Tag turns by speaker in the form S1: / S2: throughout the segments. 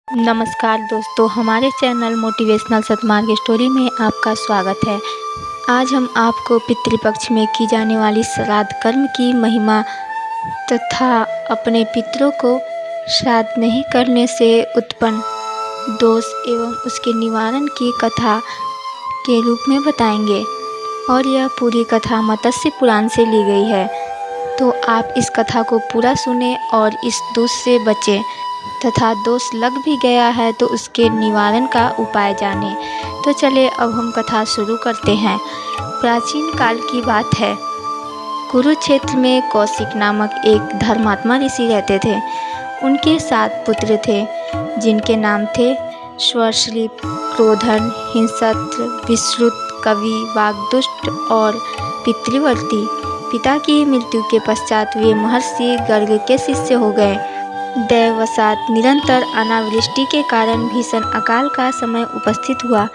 S1: नमस्कार दोस्तों, हमारे चैनल मोटिवेशनल सतमार्ग स्टोरी में आपका स्वागत है। आज हम आपको पितृपक्ष में की जाने वाली श्राद्ध कर्म की महिमा तथा अपने पितरों को श्राद्ध नहीं करने से उत्पन्न दोष एवं उसके निवारण की कथा के रूप में बताएंगे। और यह पूरी कथा मत्स्य पुराण से ली गई है, तो आप इस कथा को पूरा सुने और इस दोष से बचें तथा दोष लग भी गया है तो उसके निवारण का उपाय जानें। तो चले अब हम कथा शुरू करते हैं। प्राचीन काल की बात है। कुरुक्षेत्र में कौशिक नामक एक धर्मात्मा ऋषि रहते थे। उनके 7 पुत्र थे, जिनके नाम थे स्वश्री, क्रोधन, हिंसत्र, विश्रुत, कवि, वाग्दुष्ट और पितृवर्ती। पिता की मृत्यु के पश्चात वे महर्षि गर्ग के शिष्य हो गए। दैववशात निरंतर अनावृष्टि के कारण भीषण अकाल का समय उपस्थित हुआ।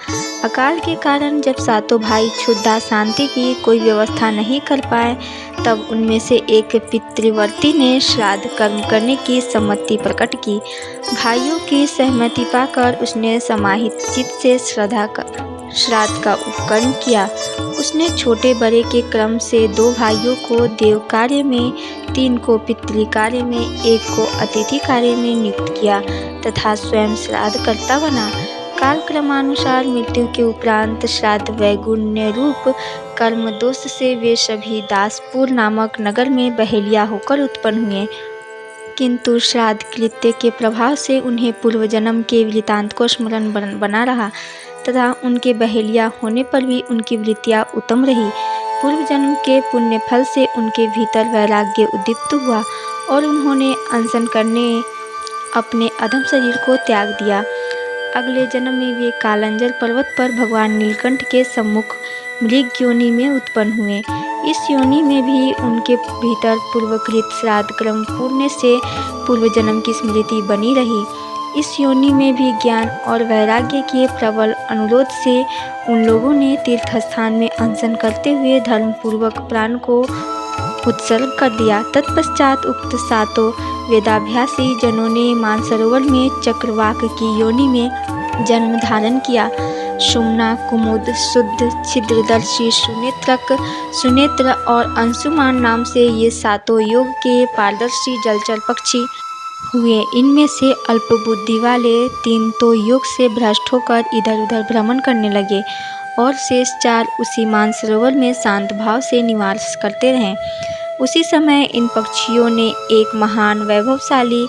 S1: अकाल के कारण जब 7 भाई क्षुधा शांति की कोई व्यवस्था नहीं कर पाए, तब उनमें से एक पितृवर्ती ने श्राद्ध कर्म करने की सम्मति प्रकट की। भाइयों की सहमति पाकर उसने समाहित चित्त से श्राद्ध का उपकरण किया। उसने छोटे बड़े के क्रम से 2 भाइयों को देव कार्य में, 3 को पितृ कार्य में, 1 को अतिथि कार्य में नियुक्त किया तथा स्वयं श्राद्ध करता बना। काल क्रमानुसार मृत्यु के उपरांत श्राद्ध वैगुण्य रूप कर्म दोष से वे सभी दासपुर नामक नगर में बहेलिया होकर उत्पन्न हुए। किंतु श्राद्ध कृत्य के प्रभाव से उन्हें पूर्व जन्म के वृतांत को स्मरण बना रहा तथा उनके बहेलिया होने पर भी उनकी वृत्तियाँ उत्तम रही। पूर्व जन्म के पुण्य फल से उनके भीतर वैराग्य उद्दीप्त हुआ और उन्होंने अनशन करने अपने अधम शरीर को त्याग दिया। अगले जन्म में वे कालंजर पर्वत पर भगवान नीलकंठ के सम्मुख मृग योनि में उत्पन्न हुए। इस योनि में भी उनके भीतर पूर्वकृत श्राद्ध क्रम पूर्ण से पूर्व जन्म की स्मृति बनी रही। इस योनि में भी ज्ञान और वैराग्य के प्रबल अनुरोध से उन लोगों ने तीर्थ स्थान में अनशन करते हुए धर्मपूर्वक प्राण को उत्सर्ग कर दिया। तत्पश्चात उक्त 7 वेदाभ्यासी जनों ने मानसरोवर में चक्रवाक की योनि में जन्म धारण किया। सुमना, कुमुद, शुद्ध, छिद्रदर्शी, सुनेत्र और अंशुमान नाम से ये 7 योग के पारदर्शी जलचर पक्षी हुए। इनमें से अल्प बुद्धि वाले 3 तो योग से भ्रष्ट होकर इधर उधर भ्रमण करने लगे और शेष 4 उसी मानसरोवर में शांत भाव से निवास करते रहे। उसी समय इन पक्षियों ने एक महान वैभवशाली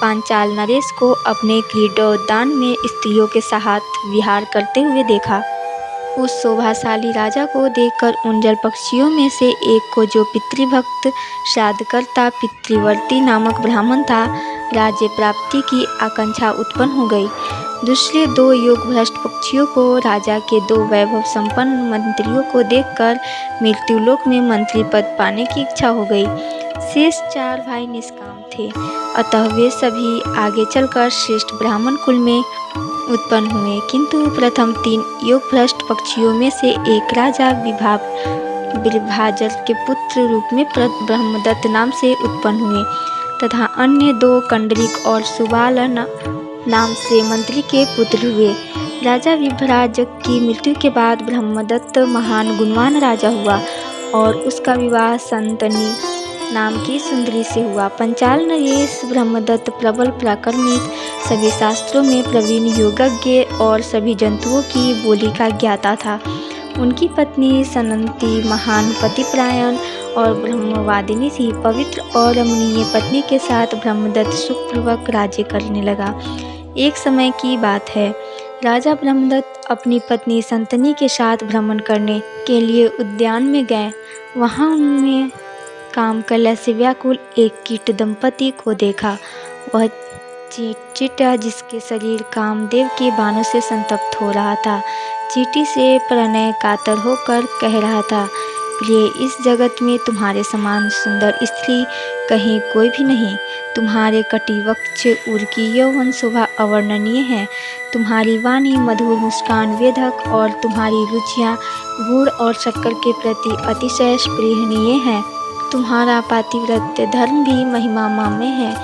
S1: पांचाल नरेश को अपने क्रीडोद्यान में स्त्रियों के साथ विहार करते हुए देखा। उस शोभाशाली राजा को देखकर उन जल पक्षियों में से एक को, जो पितृभक्त श्राद्धकर्ता पितृवर्ती नामक ब्राह्मण था, राज्य प्राप्ति की आकांक्षा उत्पन्न हो गई। दूसरे 2 योग भ्रष्ट पक्षियों को राजा के 2 वैभव संपन्न मंत्रियों को देखकर मृत्युलोक में मंत्री पद पाने की इच्छा हो गई। शेष 4 भाई निष्काम थे, अतः वे सभी आगे चलकर श्रेष्ठ ब्राह्मण कुल में उत्पन्न हुए। किंतु प्रथम 3 योग भ्रष्ट पक्षियों में से एक राजा विभाजल के पुत्र रूप में ब्रह्मदत्त नाम से उत्पन्न हुए तथा अन्य 2 कंडलिक और सुबाल नाम से मंत्री के पुत्र हुए। राजा विभ्राजक की मृत्यु के बाद ब्रह्मदत्त महान गुणवान राजा हुआ और उसका विवाह संतनी नाम की सुंदरी से हुआ। पंचाल नरेश ब्रह्मदत्त प्रबल पराक्रमित, सभी शास्त्रों में प्रवीण योगज्ञ और सभी जंतुओं की बोली का ज्ञाता था। उनकी पत्नी सनंती महान पतिपरायण और ब्रह्मवादिनी थी। पवित्र और रमणीय पत्नी के साथ ब्रह्मदत्त सुखपूर्वक राज्य करने लगा। एक समय की बात है, राजा ब्रह्मदत्त अपनी पत्नी संतनी के साथ भ्रमण करने के लिए उद्यान में गए। वहाँ उन्होंने काम कला से व्याकुल एक कीट दंपति को देखा। वह चींटा, जिसके शरीर कामदेव के बाणों से संतप्त हो रहा था, चींटी से प्रणय कातर होकर कह रहा था, प्रिय, इस जगत में तुम्हारे समान सुंदर स्त्री कहीं कोई भी नहीं। तुम्हारे कटिवक्ष उर की यौवन शोभा अवर्णनीय है। तुम्हारी वाणी मधुर, मुस्कान वेधक और तुम्हारी रुचियाँ गुड़ और शक्कर के प्रति अतिशय स्पृहणीय है। तुम्हारा पातिव्रत्य धर्म भी महिमामय है।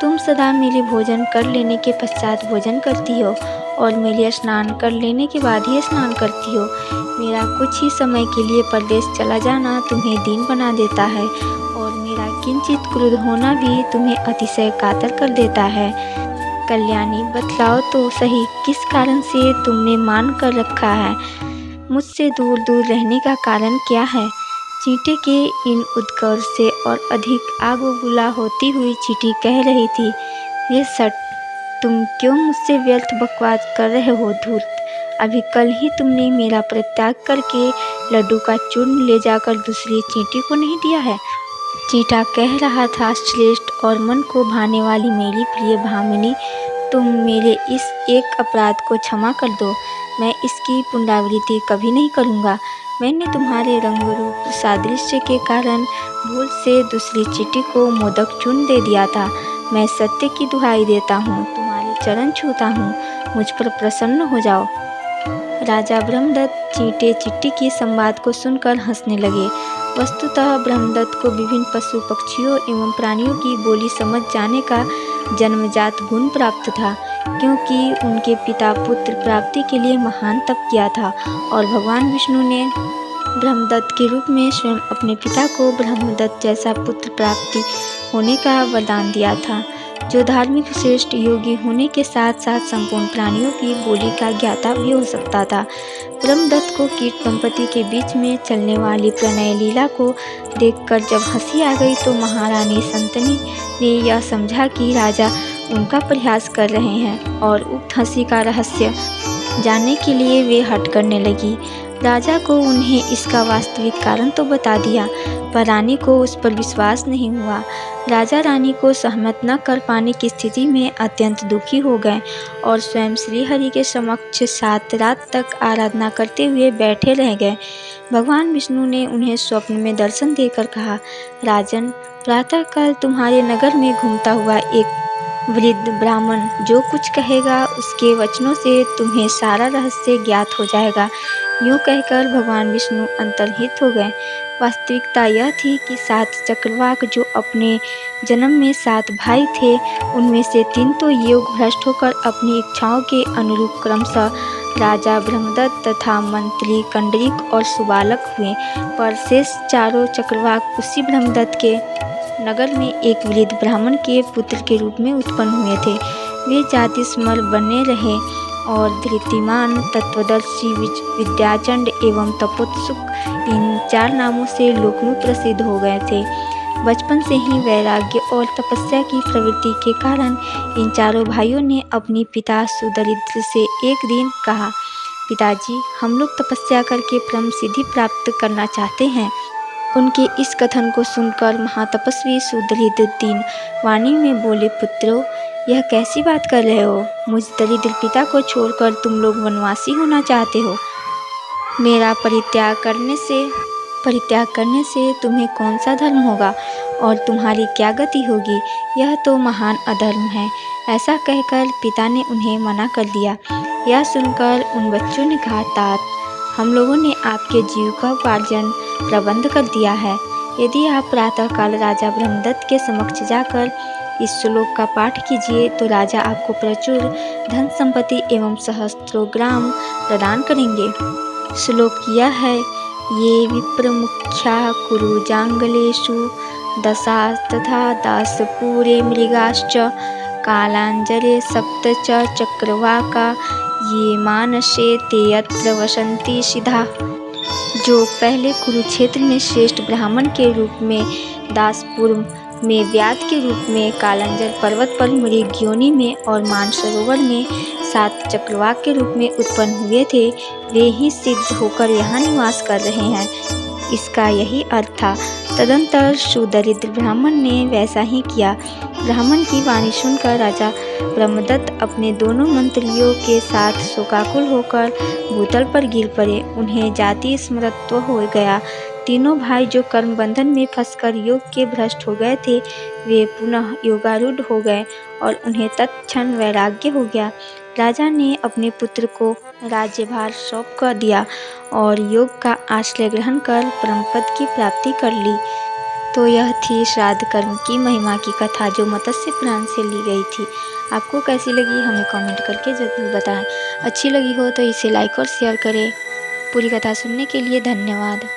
S1: तुम सदा मेरे भोजन कर लेने के पश्चात भोजन करती हो और मेरे स्नान कर लेने के बाद ही स्नान करती हो। मेरा कुछ ही समय के लिए परदेश चला जाना तुम्हें दीन बना देता है और मेरा किंचित क्रुद्ध होना भी तुम्हें अतिशय कातर कर देता है। कल्याणी, बतलाओ तो सही, किस कारण से तुमने मान कर रखा है? मुझसे दूर दूर रहने का कारण क्या है? चींटी के इन उद्गार से और अधिक आग बबूला होती हुई चींटी कह रही थी, ये सट, तुम क्यों मुझसे व्यर्थ बकवास कर रहे हो धूर्त? अभी कल ही तुमने मेरा परित्याग करके लड्डू का चूर्ण ले जाकर दूसरी चींटी को नहीं दिया है। चींटा कह रहा था, श्रेष्ठ और मन को भाने वाली मेरी प्रिय भामिनी, तुम मेरे इस एक अपराध को क्षमा कर दो। मैं इसकी पुनरावृत्ति कभी नहीं करूँगा। मैंने तुम्हारे रंग रूप सादृश्य के कारण भूल से दूसरी चींटी को मोदक चूर्ण दे दिया था। मैं सत्य की दुहाई देता हूँ, तुम्हारे चरण छूता हूँ, मुझ पर प्रसन्न हो जाओ। राजा ब्रह्मदत्त चींटे चिट्टी के संवाद को सुनकर हंसने लगे। वस्तुतः ब्रह्मदत्त को विभिन्न पशु पक्षियों एवं प्राणियों की बोली समझ जाने का जन्मजात गुण प्राप्त था, क्योंकि उनके पिता पुत्र प्राप्ति के लिए महान तप किया था और भगवान विष्णु ने ब्रह्मदत्त के रूप में स्वयं अपने पिता को ब्रह्मदत्त जैसा पुत्र प्राप्ति होने का वरदान दिया था, जो धार्मिक श्रेष्ठ योगी होने के साथ साथ संपूर्ण प्राणियों की बोली का ज्ञाता भी हो सकता था। ब्रह्मदत्त को कीट दंपति के बीच में चलने वाली प्रणय लीला को देखकर जब हंसी आ गई तो महारानी संतनी ने यह समझा कि राजा उनका परिहास कर रहे हैं और उक्त हंसी का रहस्य जानने के लिए वे हट करने लगी। राजा को उन्हें इसका वास्तविक कारण तो बता दिया, पर रानी को उस पर विश्वास नहीं हुआ। राजा रानी को सहमत न कर पाने की स्थिति में अत्यंत दुखी हो गए और स्वयं श्रीहरि के समक्ष 7 रात तक आराधना करते हुए बैठे रह गए। भगवान विष्णु ने उन्हें स्वप्न में दर्शन देकर कहा, राजन, प्रातःकाल तुम्हारे नगर में घूमता हुआ एक वृद्ध ब्राह्मण जो कुछ कहेगा उसके वचनों से तुम्हें सारा रहस्य ज्ञात हो जाएगा। यूँ कहकर भगवान विष्णु अंतर्हित हो गए। वास्तविकता यह थी कि 7 चक्रवाक जो अपने जन्म में 7 भाई थे, उनमें से 3 तो योग भ्रष्ट होकर अपनी इच्छाओं के अनुरूप क्रमशः राजा ब्रह्मदत्त तथा मंत्री कंडरीक और सुबालक हुए, पर शेष 4 चक्रवाक उसी ब्रह्मदत्त के नगर में एक वृद्ध ब्राह्मण के पुत्र के रूप में उत्पन्न हुए थे। वे जाति स्मर बने रहे और धृतिमान, तत्वदर्शी, विद्याचंड एवं तपोत्सुक इन 4 नामों से लोक में प्रसिद्ध हो गए थे। बचपन से ही वैराग्य और तपस्या की प्रवृत्ति के कारण इन चारों भाइयों ने अपने पिता सुदरिद्र से एक दिन कहा, पिताजी, हम लोग तपस्या करके परम सिद्धि प्राप्त करना चाहते हैं। उनके इस कथन को सुनकर महातपस्वी सुदरिद्र दीन वाणी में बोले, पुत्रों, यह कैसी बात कर रहे हो? मुझ दरिद्र पिता को छोड़कर तुम लोग वनवासी होना चाहते हो? मेरा परित्याग करने से तुम्हें कौन सा धर्म होगा और तुम्हारी क्या गति होगी? यह तो महान अधर्म है। ऐसा कहकर पिता ने उन्हें मना कर दिया। यह सुनकर उन बच्चों ने कहा, तात, हम लोगों ने आपके जीविका उपार्जन प्रबंध कर दिया है। यदि आप प्रातःकाल राजा ब्रह्मदत्त के समक्ष जाकर इस श्लोक का पाठ कीजिए तो राजा आपको प्रचुर धन संपत्ति एवं सहस्त्रों ग्राम प्रदान करेंगे। श्लोक यह है, ये विप्रमुख्या कुरु जांगलेषु दशा तथा दासपुरे मृगाश्च कालांजरे सप्त च चक्रवाका ये मानसे ते यत्र वसन्ति सिधा। जो पहले कुरुक्षेत्र में श्रेष्ठ ब्राह्मण के रूप में, दासपुर में व्याध के रूप में, कालांजर पर्वत पर मृग योनि में और मानसरोवर में 7 चक्रवाक के रूप में उत्पन्न हुए थे, वे ही सिद्ध होकर यहाँ निवास कर रहे हैं। इसका यही अर्थ था। तदंतर सुदरिद्र ब्राह्मण ने वैसा ही किया। ब्राह्मण की वाणी सुनकर राजा ब्रह्मदत्त अपने दोनों मंत्रियों के साथ शोकाकुल होकर भूतल पर गिर पड़े। उन्हें जाति स्मृत्व हो गया। तीनों भाई जो कर्म बंधन में फंसकर योग के भ्रष्ट हो गए थे, वे पुनः योगारूढ़ हो गए और उन्हें तत्क्षण वैराग्य हो गया। राजा ने अपने पुत्र को राज्यभार सौंप कर दिया और योग का आश्रय ग्रहण कर परमपद की प्राप्ति कर ली। तो यह थी श्राद्ध कर्म की महिमा की कथा जो मत्स्य पुराण से ली गई थी। आपको कैसी लगी हमें कमेंट करके ज़रूर बताएं। अच्छी लगी हो तो इसे लाइक और शेयर करें। पूरी कथा सुनने के लिए धन्यवाद।